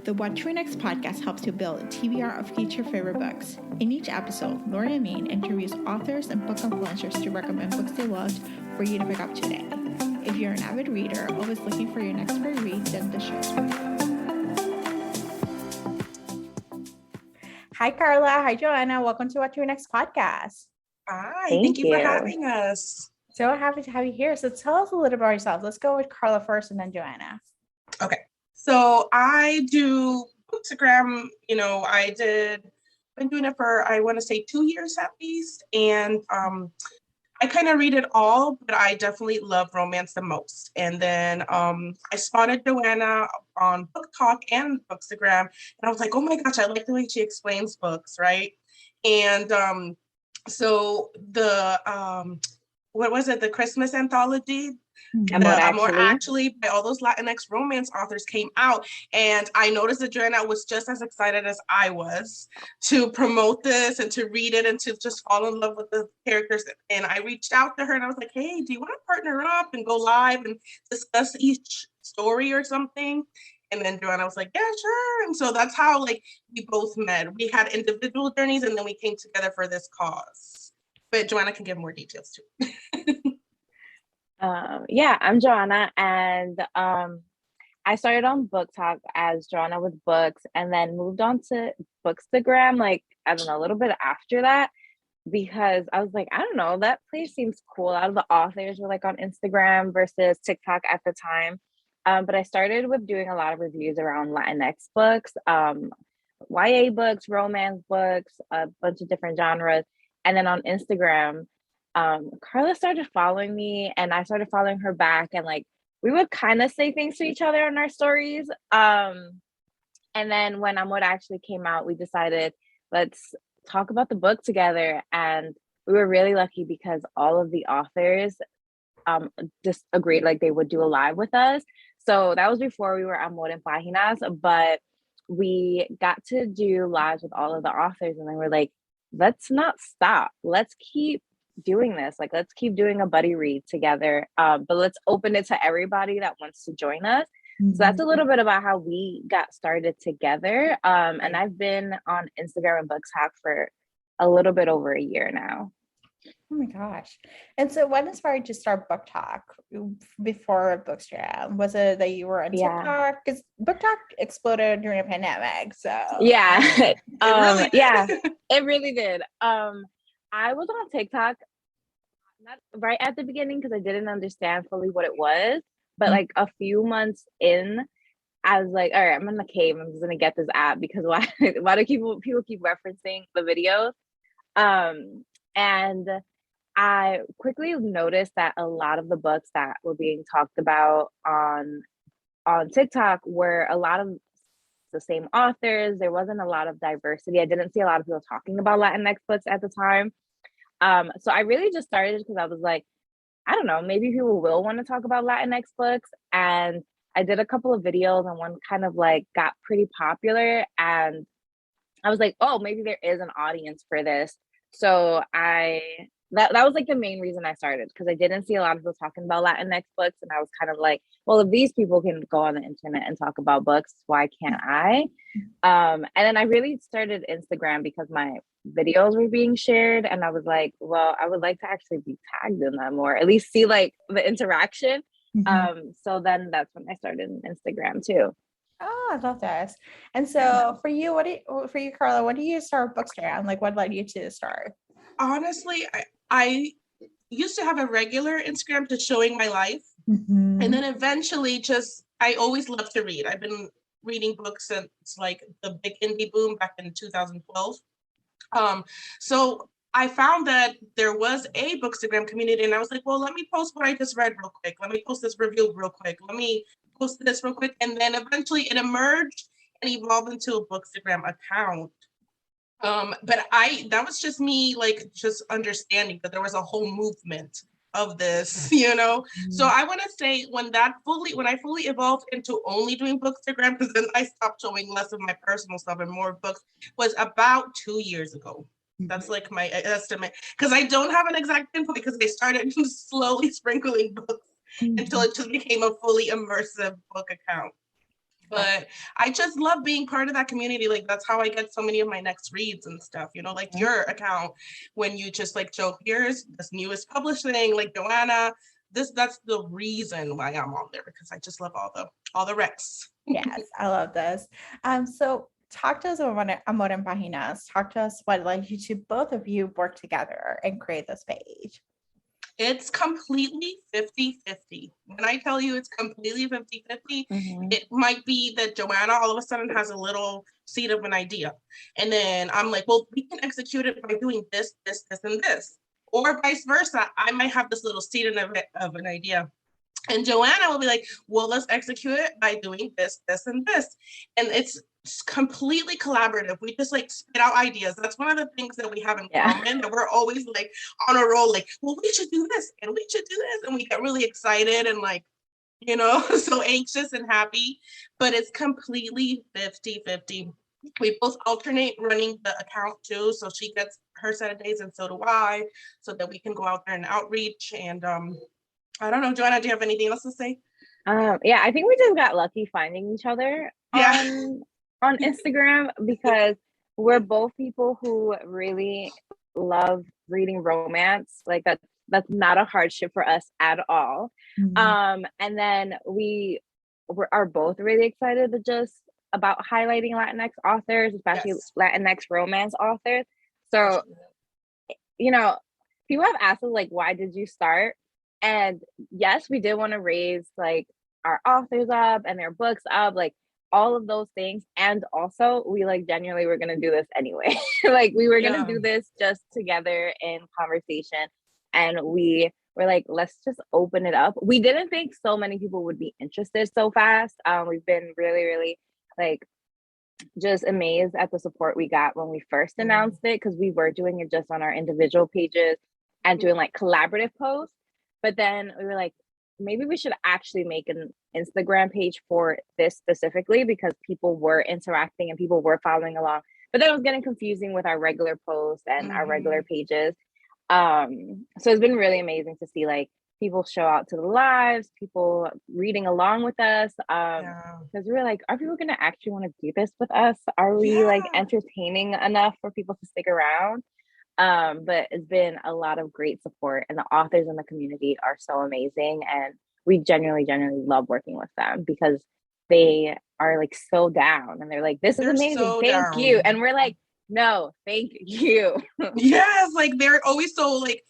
The What to Read Next podcast helps you build a TBR of future favorite books. In each episode, Lori and Maine interviews authors and book influencers to recommend books they loved for you to pick up today. If you're an avid reader, always looking for your next great read, then the show's for you. Hi, Carla. Hi, Joanna. Welcome to What to Read Next podcast. Hi, thank you for having us. So happy to have you here. So tell us a little about yourself. Let's go with Carla first and then Joanna. Okay. So I do Bookstagram, been doing it for, I want to say 2 years at least. And I kind of read it all, but I definitely love romance the most. And then I spotted Joanna on Book Talk and Bookstagram. And I was like, oh my gosh, I like the way she explains books, right? And so the, what was it? The Christmas anthology? Amor actually by all those Latinx romance authors came out, and I noticed that Joanna was just as excited as I was to promote this and to read it and to just fall in love with the characters. And I reached out to her and I was like, hey, do you want to partner up and go live and discuss each story or something? And then Joanna was like, yeah, sure. And so that's how we both met. We had individual journeys and then we came together for this cause. But Joanna can give more details too. I'm Joanna, and I started on Book Talk as Joanna with Books, and then moved on to Bookstagram, a little bit after that, because I was like, I don't know, that place seems cool. A lot of the authors were on Instagram versus TikTok at the time. But I started with doing a lot of reviews around Latinx books, YA books, romance books, a bunch of different genres. And then on Instagram, Carla started following me and I started following her back, and we would kind of say things to each other on our stories. And then when Amor actually came out, we decided, let's talk about the book together. And we were really lucky because all of the authors just agreed they would do a live with us. So that was before we were Amor and Paginas, but we got to do lives with all of the authors, and then we're like, let's not stop. Let's keep doing this. Let's keep doing a buddy read together. But let's open it to everybody that wants to join us. Mm-hmm. So that's a little bit about how we got started together. And I've been on Instagram and Book Talk for a little bit over a year now. Oh my gosh. And so what inspired you to start Book Talk before Bookstagram? Was it that you were on TikTok? Because Book Talk exploded during a pandemic. So it really did. I was on TikTok not right at the beginning because I didn't understand fully what it was. But a few months in, I was like, all right, I'm in the cave. I'm just gonna get this app because why do people keep referencing the videos? And I quickly noticed that a lot of the books that were being talked about on TikTok were a lot of the same authors. There wasn't a lot of diversity. I didn't see a lot of people talking about Latinx books at the time. So I really just started because I was like, I don't know, maybe people will want to talk about Latinx books. And I did a couple of videos and one kind of got pretty popular. And I was like, oh, maybe there is an audience for this. So that was the main reason I started, because I didn't see a lot of people talking about Latinx books. And I was kind of like, well, if these people can go on the internet and talk about books, why can't I? And then I really started Instagram because my videos were being shared. And I was like, well, I would like to actually be tagged in them or at least see the interaction. Mm-hmm. So then that's when I started Instagram too. Oh, I love this. And so for you, Carla, what do you start Bookstagram? What led you to start? Honestly, I used to have a regular Instagram just showing my life. Mm-hmm. And then eventually I always loved to read. I've been reading books since the big indie boom back in 2012. So I found that there was a Bookstagram community, and I was like, well, let me post what I just read real quick. Let me post this review real quick. Let me post this real quick. And then eventually it emerged and evolved into a Bookstagram account. But that was just me, just understanding that there was a whole movement of this, Mm-hmm. So I want to say when I fully evolved into only doing Bookstagram, because then I stopped showing less of my personal stuff and more books, was about 2 years ago. That's my estimate, because I don't have an exact pinpoint because I started slowly sprinkling books until it just became a fully immersive book account. But I just love being part of that community. Like, that's how I get so many of my next reads and stuff, you know, like your account, when you just like show, here's this newest publishing, like Joanna, that's the reason why I'm on there, because I just love all the recs. Yes, I love this. So talk to us about Amor and Paginas. Talk to us what led you to both of you work together and create this page. It's completely 50-50. When I tell you it's completely 50-50, it might be that Joanna all of a sudden has a little seed of an idea. And then I'm like, well, we can execute it by doing this, this, this, and this. Or vice versa. I might have this little seed of an idea. And Joanna will be like, well, let's execute it by doing this, this, and this. And it's completely collaborative. We just like spit out ideas. That's one of the things that we have in common, that we're always like on a roll, like, well, we should do this and we should do this. And we get really excited and like, you know, so anxious and happy, but it's completely 50-50. We both alternate running the account too. So she gets her set of days and so do I, so that we can go out there and outreach. And I don't know, Joanna, do you have anything else to say? Yeah, I think we just got lucky finding each other on Instagram, because we're both people who really love reading romance. Like that's not a hardship for us at all. And then we are both really excited to just about highlighting Latinx authors, especially Latinx romance authors. So, you know, people have asked us like, why did you start? And yes, we did want to raise like our authors up and their books up, like all of those things. And also we like genuinely were going to do this anyway. Like we were going to do this just together in conversation. And we were like, let's just open it up. We didn't think so many people would be interested so fast. We've been really, really like just amazed at the support we got when we first announced it, because we were doing it just on our individual pages and doing like collaborative posts. But then we were like, maybe we should actually make an Instagram page for this specifically, because people were interacting and people were following along. But then it was getting confusing with our regular posts and our regular pages. So it's been really amazing to see like people show out to the lives, people reading along with us. Because we were like, are people gonna actually want to do this with us? Are we like entertaining enough for people to stick around? But it's been a lot of great support, and the authors in the community are so amazing, and we genuinely love working with them, because they are like so down and they're like, this is amazing, so thank you. And we're like, no, thank you. Yes, like they're always so like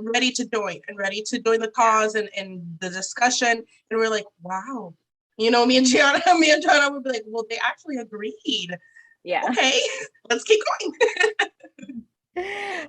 ready to join the cause and the discussion. And we're like, wow, you know, me and Gianna would be like, well, they actually agreed. Yeah. Okay, let's keep going.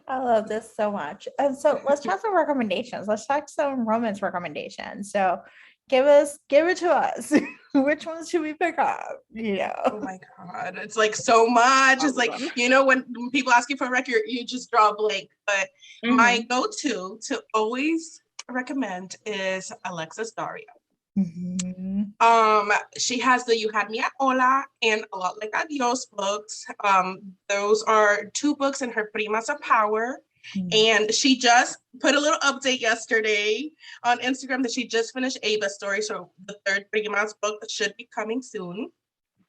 I love this so much. And so let's talk some recommendations. Let's talk some romance recommendations. So give it to us. Which ones should we pick up? You know. Oh my God. It's like so much. It's like, you know, when people ask you for a record, you just draw a blank. But my go-to to always recommend is Alexis Daria. She has the You Had Me at Hola and A Lot Like Adios books. Those are two books in her Primas of Power. And she just put a little update yesterday on Instagram that she just finished Ava's story. So the third Primas book should be coming soon.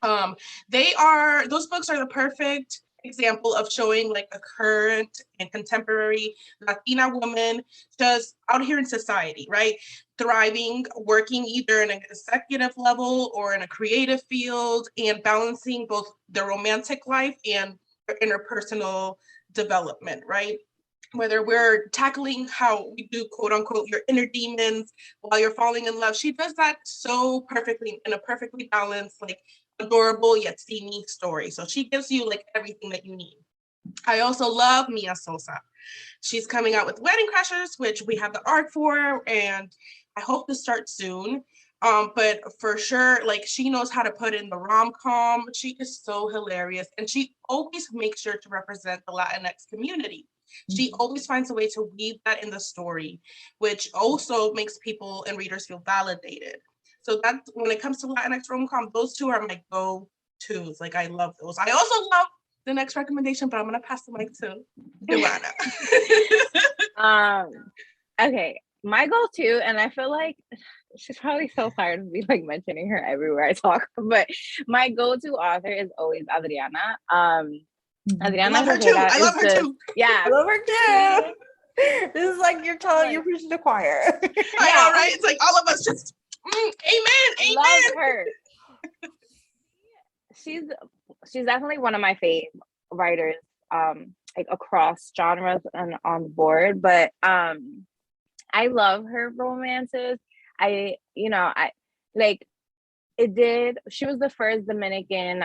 Those books are the perfect example of showing like a current and contemporary Latina woman just out here in society, right? Thriving, working either in an executive level or in a creative field, and balancing both their romantic life and their interpersonal development, right? Whether we're tackling how we do quote unquote your inner demons while you're falling in love, she does that so perfectly in a perfectly balanced, like adorable yet steamy story. So she gives you like everything that you need. I also love Mia Sosa. She's coming out with Wedding Crashers, which we have the art for, and I hope to start soon. But for sure, like she knows how to put in the rom-com. She is so hilarious, and she always makes sure to represent the Latinx community. She always finds a way to weave that in the story, which also makes people and readers feel validated. So that when it comes to Latinx rom-com, those two are my go-tos. Like I love those. I also love the next recommendation, but I'm gonna pass the mic to Joanna. Okay, my go-to, and I feel like she's probably so tired of me like mentioning her everywhere I talk. But my go-to author is always Adriana. I Adriana love her too. Ojeda I love is her just too. yeah. I love her too. This is like you're preaching to the choir. I know, right? It's like all of us just amen, Love amen. her. She's definitely one of my favorite writers, like across genres and on the board. But I love her romances. I like it did. She was the first Dominican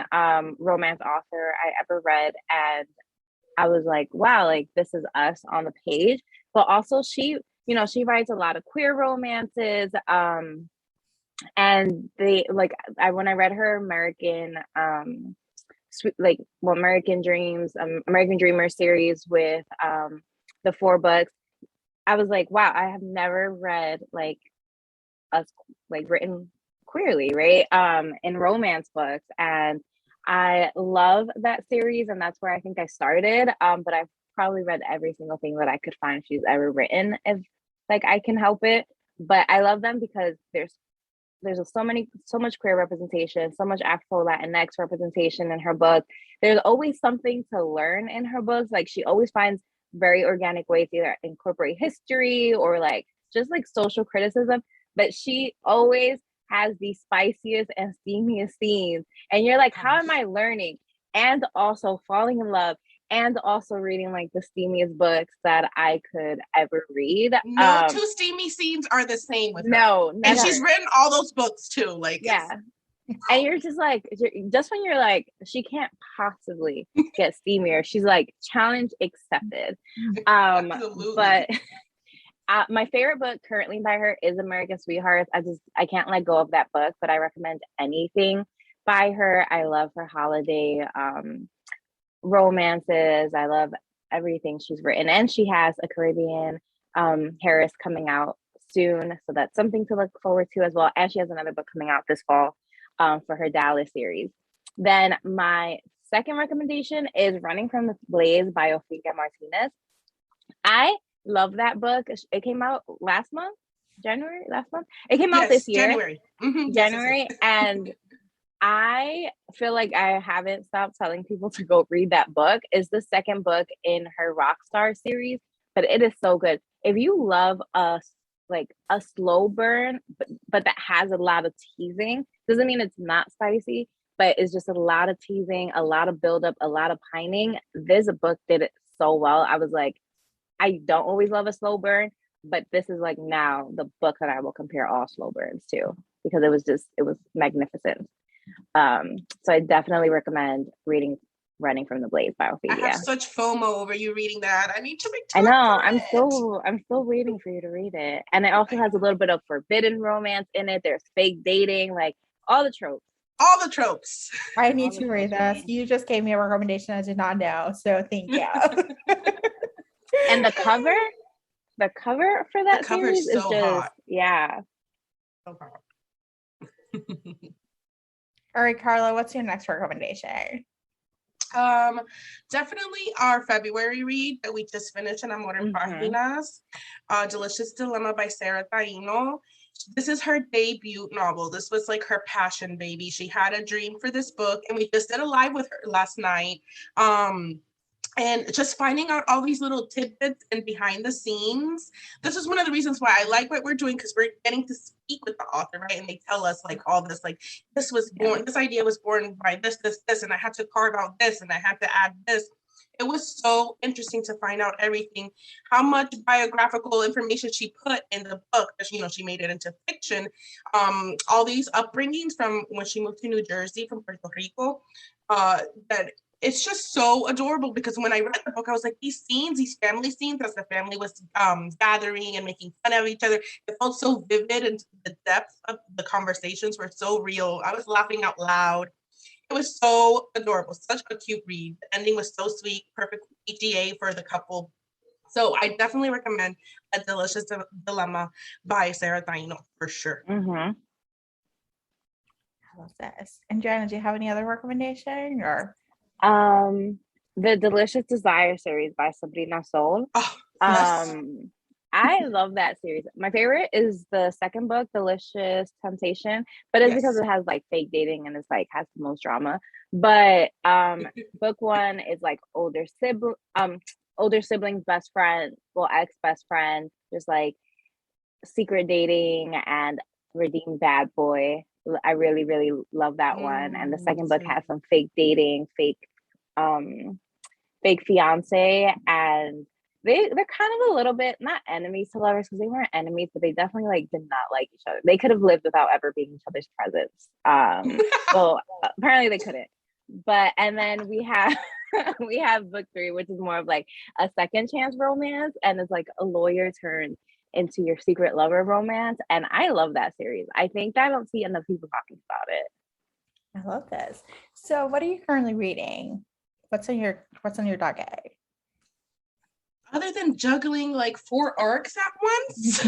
romance author I ever read, and I was like, wow, like this is us on the page. But also she writes a lot of queer romances. And they like when I read her American American Dreams, American Dreamer series with the 4 books, I was like, wow, I have never read like us like written queerly, right? In romance books. And I love that series, and that's where I think I started. But I've probably read every single thing that I could find she's ever written, if like I can help it. But I love them because there's so much queer representation, so much Afro Latinx representation in her book. There's always something to learn in her books. Like she always finds very organic ways to either incorporate history or like just like social criticism. But she always has the spiciest and steamiest scenes. And you're like, how am I learning? And also falling in love and also reading like the steamiest books that I could ever read. No two steamy scenes are the same with her. No, never. And she's written all those books too. Like yeah. And you're just like, just when you're like, she can't possibly get steamier. She's like, challenge accepted. But my favorite book currently by her is American Sweethearts. I can't let go of that book, but I recommend anything by her. I love her holiday romances. I love everything she's written, and she has a Caribbean Harris coming out soon, so that's something to look forward to as well. And she has another book coming out this fall for her Dallas series. Then my second recommendation is Running from the Blaze by Ophelia Martinez. I love that book. It came out January last month. It came out this year, January. Mm-hmm. January, yes. And I feel like I haven't stopped telling people to go read that book. It's the second book in her Rockstar series, but it is so good. If you love a slow burn, but that has a lot of teasing, doesn't mean it's not spicy, but it's just a lot of teasing, a lot of buildup, a lot of pining. This book did it so well. I was like, I don't always love a slow burn, but this is like now the book that I will compare all slow burns to, because it was magnificent. So I definitely recommend reading Running from the Blaze by Ophelia. I have such FOMO over you reading that. I need to make time. I know. For I'm still waiting for you to read it. And it also has a little bit of forbidden romance in it. There's fake dating, like all the tropes. All the tropes. I need to read this. You just gave me a recommendation I did not know, so thank you. And the cover for that series is so just hot. Yeah. So hot. All right, Carla, what's your next recommendation? Definitely our February read that we just finished in Amor, Paginas, Delicious Dilemma by Sarah Taino. This is her debut novel. This was like her passion baby. She had a dream for this book, and we just did a live with her last night. And just finding out all these little tidbits and behind the scenes. This is one of the reasons why I like what we're doing, because we're getting to speak with the author, right? And they tell us like all this, like this idea was born by this, and I had to carve out this, and I had to add this. It was so interesting to find out everything, how much biographical information she put in the book, because she made it into fiction. All these upbringings from when she moved to New Jersey from Puerto Rico, that it's just so adorable, because when I read the book, I was like, these family scenes, as the family was gathering and making fun of each other, it felt so vivid, and the depth of the conversations were so real. I was laughing out loud. It was so adorable, such a cute read. The ending was so sweet, perfect ETA for the couple. So I definitely recommend A Delicious Dilemma by Sarah Taino for sure. Mm-hmm. I love this. And Joanna, do you have any other recommendation or? The Delicious Desire series by Sabrina Sol. Oh, yes. I love that series. My favorite is the second book, Delicious Temptation, but it's because Yes. it has like fake dating and it's like has the most drama. But book one is like older siblings, best friend, well, ex best friend, just like secret dating and redeemed bad boy. I really, really love that one. And the second book has some fake dating, fake fiance, and they're kind of a little bit not enemies to lovers because they weren't enemies, but they definitely like did not like each other. They could have lived without ever being in each other's presence. Well, apparently they couldn't. But and then we have we have book three, which is more of like a second chance romance, and it's like a lawyer turned into your secret lover romance. And I love that series. I think I don't see enough people talking about it. I love this. So what are you currently reading? What's on your docket? Other than juggling like 4 arcs at once,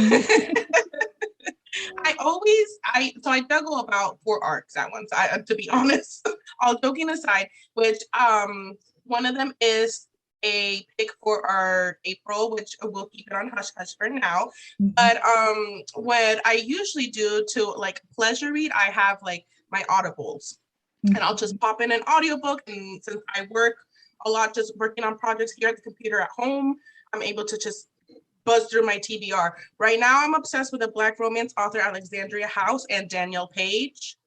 I juggle about 4 arcs at once. To be honest, all joking aside, which one of them is a pick for our April, which we'll keep it on hush hush for now. But what I usually do to like pleasure read, I have like my audibles, and I'll just pop in an audiobook. And since I work a lot, just working on projects here at the computer at home, I'm able to just buzz through my TBR. Right now, I'm obsessed with the Black romance author Alexandria House and Danielle Page.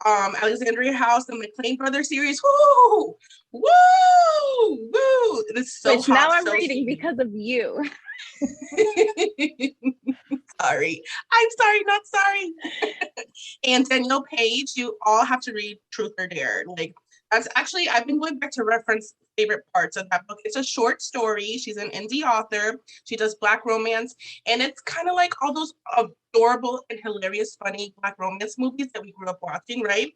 Alexandria House, the McLean Brothers series. Woo! Woo! Woo! It's so Which hot. now I'm so reading because of you. Sorry. I'm sorry, not sorry. And Danielle Page, you all have to read Truth or Dare. Like, that's actually, I've been going back to reference favorite parts of that book. It's a short story. She's an indie author. She does Black romance. And it's kind of like all those adorable and hilarious, funny Black romance movies that we grew up watching, right?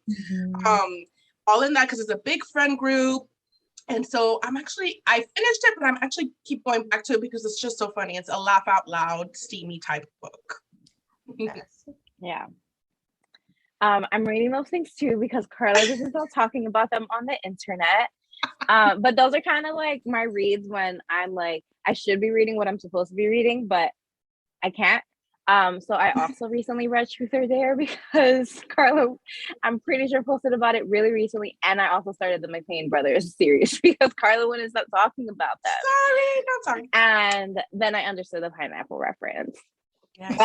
All in that because it's a big friend group. And so I finished it, but I'm actually keep going back to it because it's just so funny. It's a laugh out loud, steamy type book. Yes. Yeah. I'm reading those things too because Carla doesn't stop talking about them on the internet. But those are kind of like my reads when I'm like, I should be reading what I'm supposed to be reading, but I can't. So I also recently read Truth or Dare because Carla, I'm pretty sure, posted about it really recently. And I also started the McLean Brothers series because Carla wouldn't stop talking about them. Sorry. And then I understood the pineapple reference. Yes.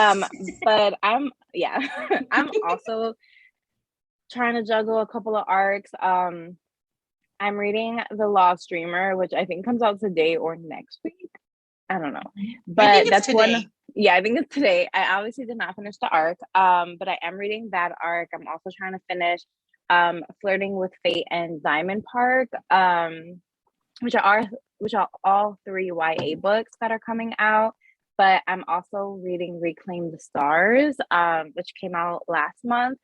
But I'm also trying to juggle a couple of arcs. I'm reading The Lost Dreamer, which I think comes out today or next week. I don't know, but that's today. one. Yeah, I think it's today. I obviously did not finish the arc, but I am reading that arc. I'm also trying to finish Flirting with Fate and Diamond Park, which are all 3 YA books that are coming out. But I'm also reading Reclaim the Stars, which came out last month,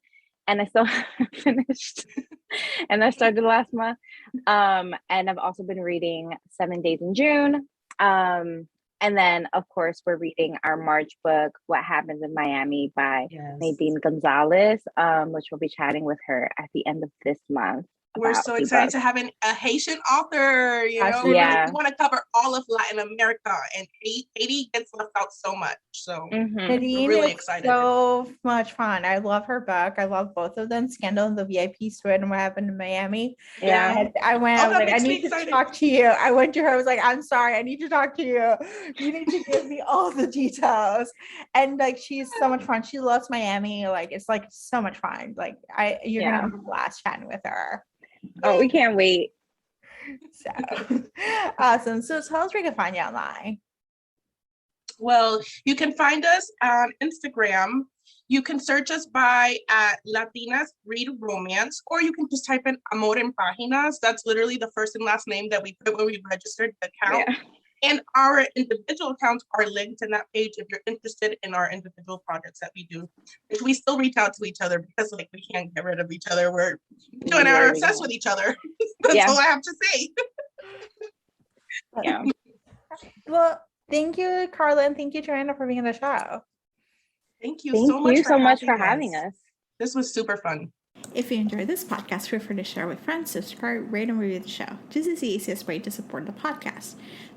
and I still haven't finished. And I started last month. And I've also been reading 7 Days in June. And then, of course, we're reading our March book, What Happens in Miami by Nadine Gonzalez, which we'll be chatting with her at the end of this month. We're so excited to have a Haitian author, you know? Yeah. We want to cover all of Latin America, and Haiti gets left out so much. So Nadine we're really is excited. so much fun. I love her book. I love both of them, Scandal and the VIP Suite and What Happened in Miami. Yeah. And I was like, I need to talk to you. I went to her, I was like, I'm sorry, I need to talk to you. You need to give me all the details. And like, she's so much fun. She loves Miami. Like, it's like so much fun. Like, you're gonna have a blast chatting with her. Oh, we can't wait. So awesome. So tell us where you can find you online. Well, you can find us on Instagram. You can search us at Latinas Read Romance, or you can just type in Amor en Paginas. That's literally the first and last name that we put when we registered the account. Yeah. And our individual accounts are linked in that page if you're interested in our individual projects that we do. If we still reach out to each other because like we can't get rid of each other. We're doing our obsessed with each other. That's all I have to say. Yeah. Well, thank you, Carla, and thank you, Joanna, for being on the show. Thank you so much for having us. This was super fun. If you enjoyed this podcast, feel free to share with friends, subscribe, rate, and review the show. This is the easiest way to support the podcast.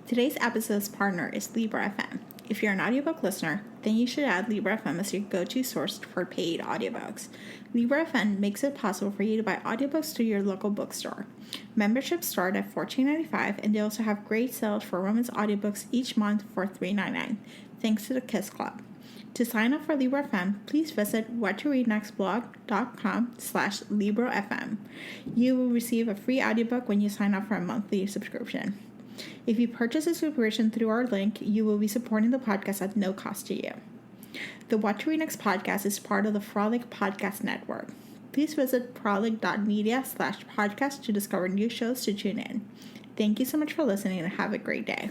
Today's episode's partner is Libra FM. If you're an audiobook listener, then you should add Libra FM as your go-to source for paid audiobooks. Libra FM makes it possible for you to buy audiobooks through your local bookstore. Memberships start at $14.95, and they also have great sales for women's audiobooks each month for $3.99, thanks to the Kiss Club. To sign up for Libra FM, please visit whattoreadnextblog.com/LibraFM. You will receive a free audiobook when you sign up for a monthly subscription. If you purchase a subscription through our link, you will be supporting the podcast at no cost to you. The What to Read Next podcast is part of the Frolic Podcast Network. Please visit frolic.media/podcast to discover new shows to tune in. Thank you so much for listening and have a great day.